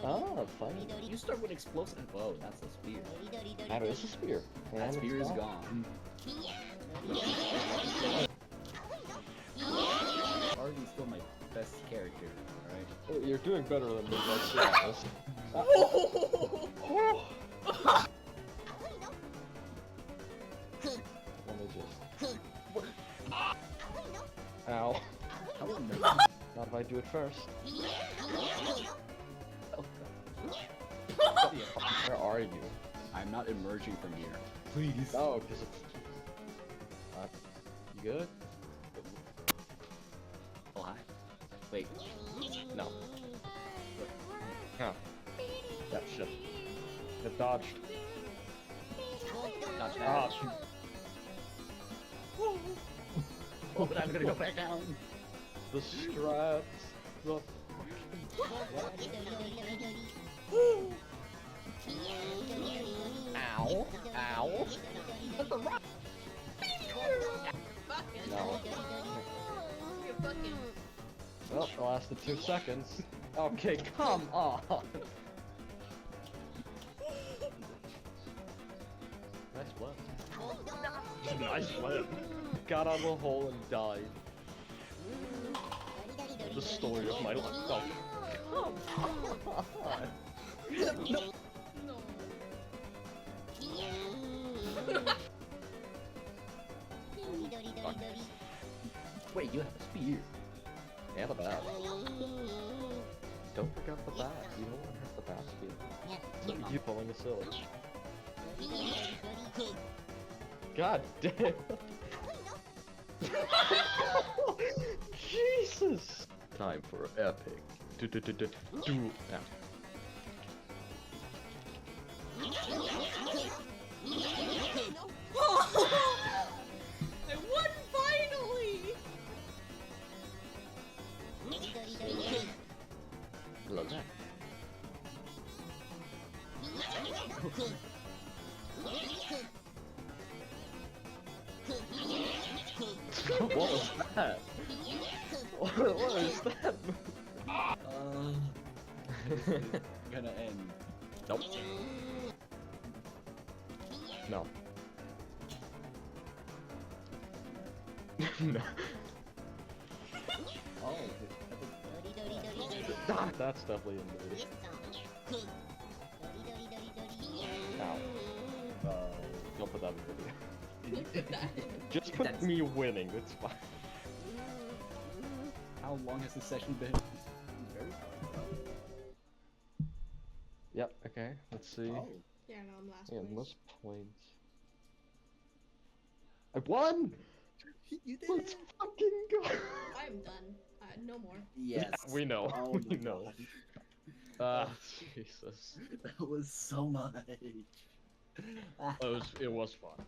Ah, fine. You start with explosive. Whoa, that's a spear. That is a spear. That And spear it's is gone. Already still my best character, alright? Oh, you're doing better than me, let's be honest. Let me just... Ow. Oh no. Not if I do it first. Where are you? I'm not emerging from here. Please. Oh, because it's... you good? Oh, hi. Wait. No. Huh. That shit. It dodged. Not Ah, bad. Oh, but I'm gonna go back down. the strats. The... Ow. Ow. No. Well, it lasted 2 seconds. Okay, come on. Nice flip. Nice flip. Got out of the hole and died. The story of my life. Oh, come on. No. Wait, you have a spear. And a bat. Don't forget the bat. You don't want to hurt the bat speed. You pulling a silly. God damn. Jesus. Time for epic. Do now. I won finally! Love that. What was that? What is that? This is gonna end. Nope. No. No. Oh, That's definitely in the Ow. Don't put that in the video. Just put That's- me winning, it's fine. how long has this session been? Very Yep, okay, let's see. Oh. Yeah, no, I'm last Yeah, place. most points. I won! You did Let's it! fucking go! I'm done. No more. Yes. We know, Oh we my know. God. Ah, Jesus. That was so much. It was fun.